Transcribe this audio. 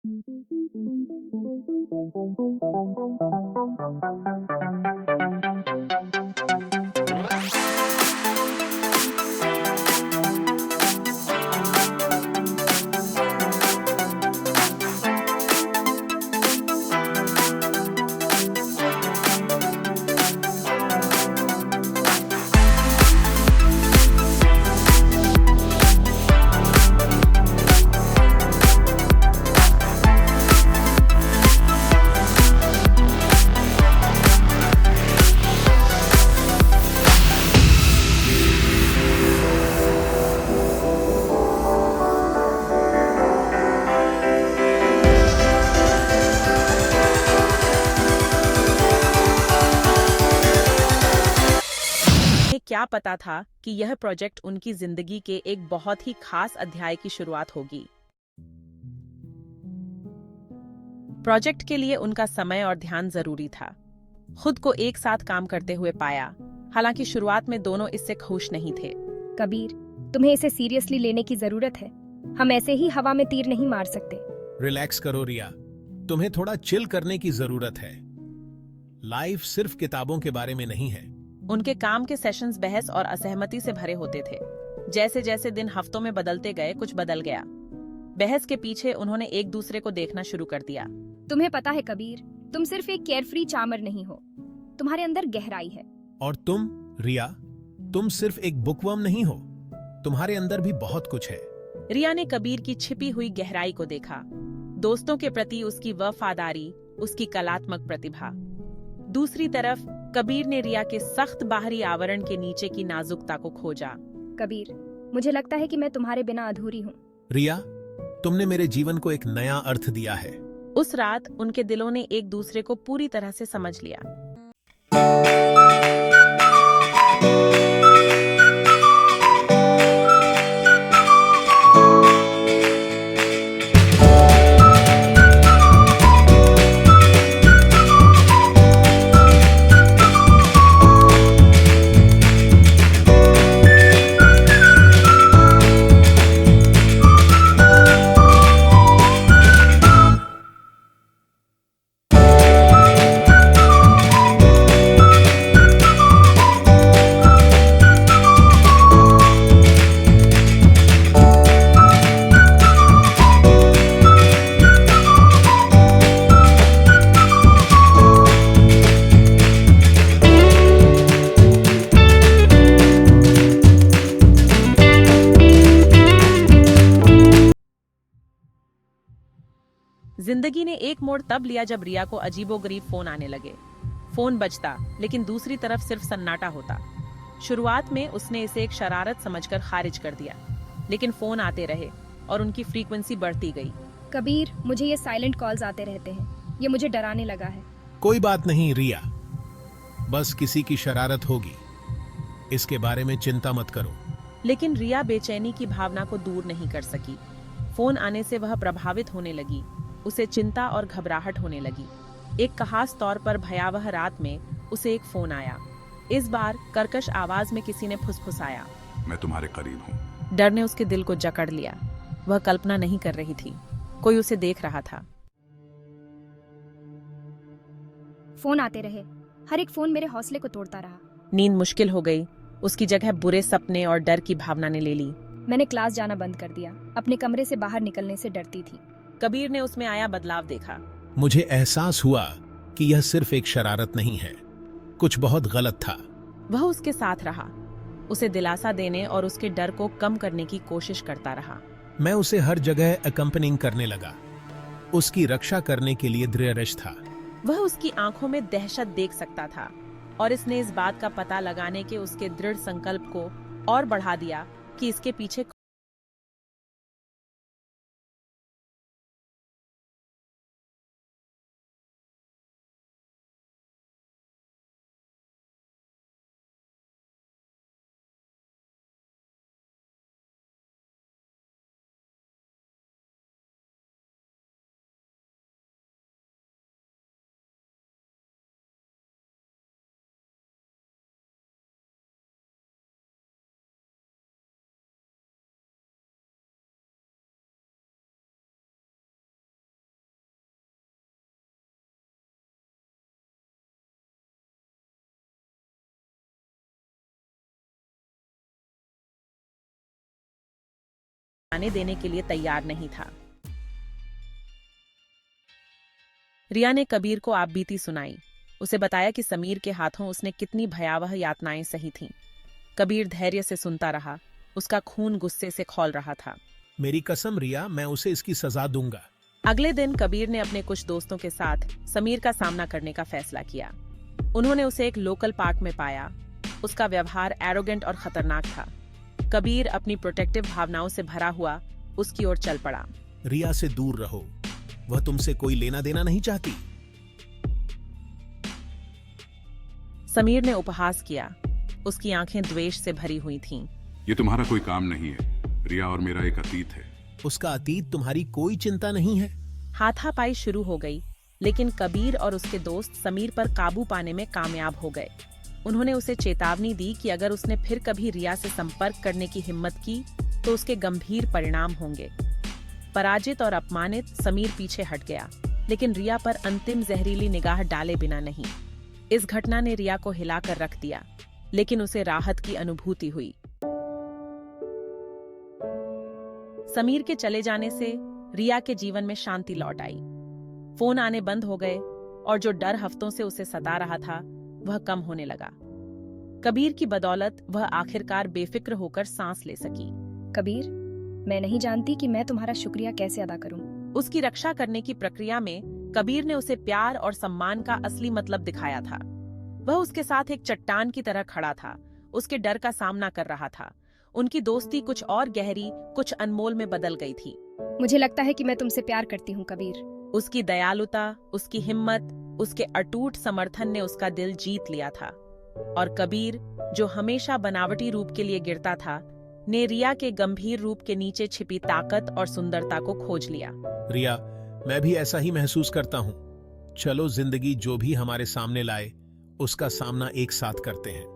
उन्हें क्या पता था कि यह प्रोजेक्ट उनकी जिंदगी के एक बहुत ही खास अध्याय की शुरुआत होगी। प्रोजेक्ट के लिए उनका समय और ध्यान जरूरी था। खुद को एक साथ काम करते हुए पाया। हालांकि शुरुआत में दोनों इससे खुश नहीं थे। कबीर, तुम्हें इसे सीरियसली लेने की जरूरत है। हम ऐसे ही हवा में तीर नहीं मार सकते। रिलैक्स करो रिया, तुम्हें थोड़ा चिल करने की जरूरत है। लाइफ सिर्फ किताबों के बारे में नहीं है। उनके काम के सेशंस बहस और असहमति से भरे होते थे। जैसे जैसे दिन हफ्तों में बदलते गए, कुछ बदल गया। बहस के पीछे उन्होंने एक दूसरे को देखना शुरू कर दिया। तुम्हें पता है कबीर, तुम सिर्फ एक केयरफ्री चामर नहीं हो, तुम्हारे अंदर गहराई है। और तुम रिया, तुम सिर्फ एक बुकवर्म नहीं हो, तुम्हारे अंदर भी बहुत कुछ है। रिया ने कबीर की छिपी हुई गहराई को देखा। दोस्तों के प्रति उसकी वफादारी, उसकी कलात्मक प्रतिभा। दूसरी तरफ कबीर ने रिया के सख्त बाहरी आवरण के नीचे की नाजुकता को खोजा। कबीर, मुझे लगता है कि मैं तुम्हारे बिना अधूरी हूँ। रिया, तुमने मेरे जीवन को एक नया अर्थ दिया है। उस रात उनके दिलों ने एक दूसरे को पूरी तरह से समझ लिया। जिंदगी ने एक मोड़ तब लिया जब रिया को अजीबोगरीब फोन आने लगे। फोन बजता, लेकिन दूसरी तरफ सिर्फ सन्नाटा होता। शुरुआत में उसने इसे एक शरारत समझकर खारिज कर दिया, लेकिन फोन आते रहे और उनकी फ्रीक्वेंसी बढ़ती गई। कबीर, मुझे ये साइलेंट कॉल्स आते रहते हैं, ये मुझे डराने लगा है। कोई बात नहीं रिया, बस किसी की शरारत होगी, इसके बारे में चिंता मत करो। लेकिन रिया बेचैनी की भावना को दूर नहीं कर सकी। फोन आने से वह प्रभावित होने लगी। उसे चिंता और घबराहट होने लगी। एक खास तौर पर भयावह रात में उसे एक फोन आया। इस बार कर्कश आवाज में किसी ने फुसफुसाया, मैं तुम्हारे करीब हूँ। डर ने उसके दिल को जकड़ लिया। वह कल्पना नहीं कर रही थी, कोई उसे देख रहा था। फोन आते रहे, हर एक फोन मेरे हौसले को तोड़ता रहा। नींद मुश्किल हो गई। उसकी जगह बुरे सपने और डर की भावना ने ले ली। मैंने क्लास जाना बंद कर दिया, अपने कमरे से बाहर निकलने से डरती थी। कबीर ने उसमें आया बदलाव देखा। मुझे एहसास हुआ कि यह सिर्फ एक शरारत नहीं है, कुछ बहुत गलत था। वह उसके साथ रहा, उसे दिलासा देने और उसके डर को कम करने की कोशिश करता रहा। मैं उसे हर जगह अकम्पनिंग करने लगा, उसकी रक्षा करने के लिए दृढ़ था। वह उसकी आंखों में दहशत देख सकता था और इसने इस बात का पता लगाने के उसके दृढ़ संकल्प को और बढ़ा दिया कि इसके पीछे आने देने के लिए तैयार नहीं था। रिया ने कबीर को आपबीती सुनाई। उसे बताया कि समीर के हाथों उसने कितनी भयावह यातनाएं सही थीं। कबीर धैर्य से सुनता रहा। उसका खून गुस्से से खौल रहा था। मेरी कसम रिया, मैं उसे इसकी सजा दूंगा। अगले दिन कबीर ने अपने कुछ दोस्तों के साथ समीर का सामना करने का फैसला किया। उन्होंने उसे एक लोकल पार्क में पाया। उसका व्यवहार एरोगेंट और खतरनाक था। कबीर अपनी प्रोटेक्टिव भावनाओं से भरा हुआ उसकी ओर चल पड़ा। रिया से दूर रहो, वह तुमसे कोई लेना देना नहीं चाहती। समीर ने उपहास किया। उसकी आंखें द्वेष से भरी हुई थीं। ये तुम्हारा कोई काम नहीं है। रिया और मेरा एक अतीत है। उसका अतीत तुम्हारी कोई चिंता नहीं है। हाथापाई शुरू हो गई, लेकिन कबीर और उसके दोस्त समीर पर काबू पाने में कामयाब हो गए। उन्होंने उसे चेतावनी दी कि अगर उसने फिर कभी रिया से संपर्क करने की हिम्मत की तो उसके गंभीर परिणाम होंगे। पराजित और अपमानित समीर पीछे हट गया, लेकिन रिया पर अंतिम जहरीली निगाह डाले बिना नहीं। इस घटना ने रिया को हिलाकर रख दिया, लेकिन उसे राहत की अनुभूति हुई। समीर के चले जाने से रिया के जीवन में शांति लौट आई। फोन आने बंद हो गए और जो डर हफ्तों से उसे सता रहा था वह कम होने लगा। कबीर की बदौलत वह आखिरकार बेफिक्र होकर सांस ले सकी। कबीर, मैं नहीं जानती कि मैं तुम्हारा शुक्रिया कैसे अदा करूं। उसकी रक्षा करने की प्रक्रिया में कबीर ने उसे प्यार और सम्मान का असली मतलब दिखाया था। वह उसके साथ एक चट्टान की तरह खड़ा था, उसके डर का सामना कर रहा था। उनकी दोस्ती कुछ और गहरी, कुछ अनमोल में बदल गई थी। मुझे लगता है कि मैं तुमसे प्यार करती हूँ कबीर। उसकी दयालुता, उसकी हिम्मत, उसके अटूट समर्थन ने उसका दिल जीत लिया था। और कबीर, जो हमेशा बनावटी रूप के लिए गिरता था, ने रिया के गंभीर रूप के नीचे छिपी ताकत और सुंदरता को खोज लिया। रिया, मैं भी ऐसा ही महसूस करता हूँ। चलो जिंदगी जो भी हमारे सामने लाए उसका सामना एक साथ करते हैं।